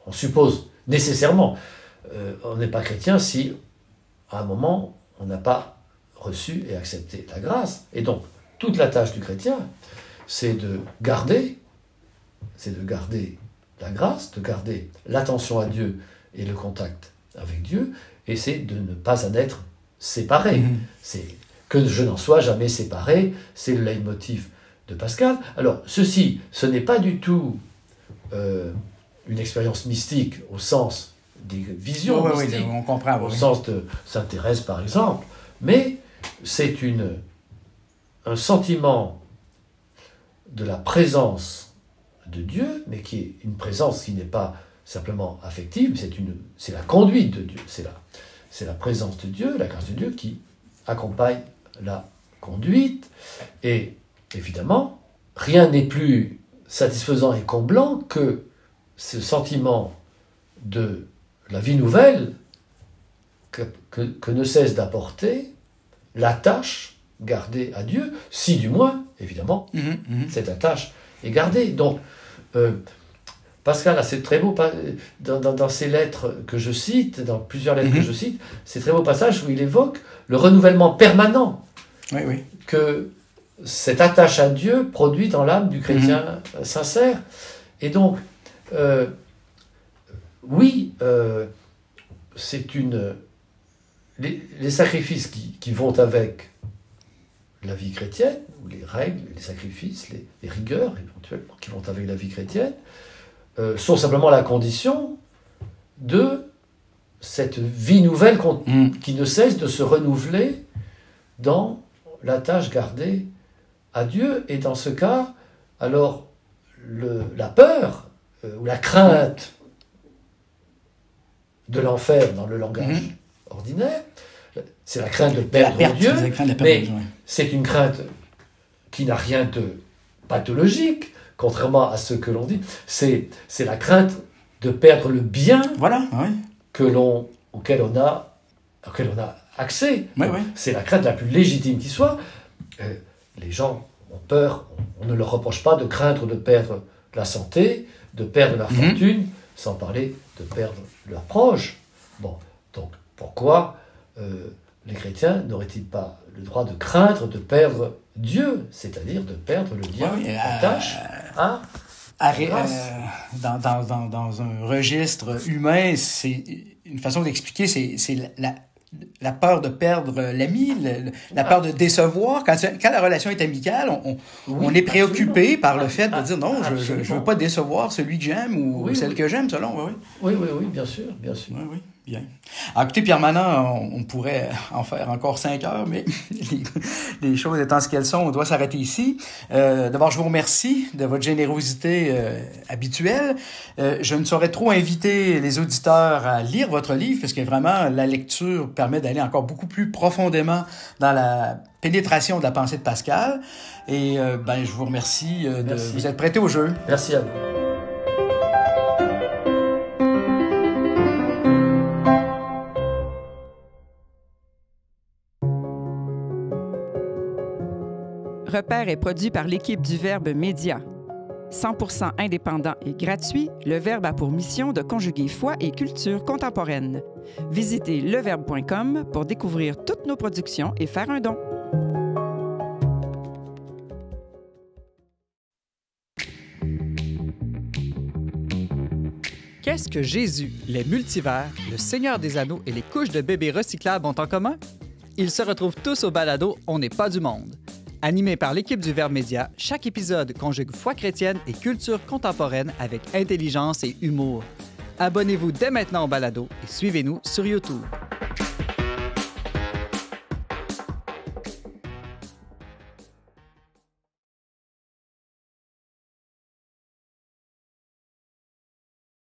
on suppose nécessairement, on n'est pas chrétien si, à un moment, on n'a pas reçu et accepté la grâce. Et donc, toute la tâche du chrétien, c'est de garder la grâce, de garder l'attention à Dieu et le contact avec Dieu, et c'est de ne pas en être séparé. C'est que je n'en sois jamais séparé, c'est le leitmotiv de Pascal. Alors, ce n'est pas du tout une expérience mystique au sens des visions mystiques, on comprend, au sens de Sainte Thérèse par exemple, mais c'est un sentiment de la présence de Dieu, mais qui est une présence qui n'est pas simplement affective, c'est la conduite de Dieu, c'est la présence de Dieu, la grâce de Dieu qui accompagne la conduite. Et évidemment, rien n'est plus satisfaisant et comblant que ce sentiment de la vie nouvelle que ne cesse d'apporter l'attache gardée à Dieu, si du moins, évidemment, cette attache est gardée. Donc, Pascal, c'est très beau, dans ses lettres que je cite, dans plusieurs lettres que je cite, c'est très beau passage où il évoque le renouvellement permanent que cette attache à Dieu produit dans l'âme du chrétien sincère. Et donc, c'est les sacrifices qui vont avec la vie chrétienne, ou les règles, les sacrifices, les rigueurs éventuellement qui vont avec la vie chrétienne, sont simplement la condition de cette vie nouvelle qui ne cesse de se renouveler dans la tâche gardée à Dieu. Et dans ce cas, alors la peur ou la crainte de l'enfer dans le langage ordinaire, c'est la crainte de perdre Dieu, mais c'est une crainte qui n'a rien de pathologique, contrairement à ce que l'on dit. C'est la crainte de perdre le bien auquel on a accès. C'est la crainte la plus légitime qui soit. Les gens ont peur, on ne leur reproche pas de craindre de perdre la santé, de perdre leur fortune, sans parler de perdre leurs proches. Bon, donc pourquoi les chrétiens n'auraient-ils pas le droit de craindre de perdre Dieu, c'est-à-dire de perdre le lien d'attache à dans un registre humain, c'est une façon d'expliquer, c'est la peur de perdre l'ami, la peur de décevoir. Quand la relation est amicale, on est préoccupé par le fait de dire non, je ne veux pas décevoir celui que j'aime ou celle que j'aime, selon. Oui, bien sûr. Oui, bien. Alors, écoutez, Pierre Manant, on pourrait en faire encore 5 heures, mais les choses étant ce qu'elles sont, on doit s'arrêter ici. D'abord, je vous remercie de votre générosité habituelle. Je ne saurais trop inviter les auditeurs à lire votre livre, parce que vraiment, la lecture permet d'aller encore beaucoup plus profondément dans la pénétration de la pensée de Pascal. Et je vous remercie de vous être prêté au jeu. Merci à vous. Repère est produit par l'équipe du Verbe Média. 100% indépendant et gratuit, le Verbe a pour mission de conjuguer foi et culture contemporaine. Visitez leverbe.com pour découvrir toutes nos productions et faire un don. Qu'est-ce que Jésus, les multivers, le Seigneur des Anneaux et les couches de bébés recyclables ont en commun? Ils se retrouvent tous au balado On n'est pas du monde. Animé par l'équipe du Verbe Média, chaque épisode conjugue foi chrétienne et culture contemporaine avec intelligence et humour. Abonnez-vous dès maintenant au balado et suivez-nous sur YouTube.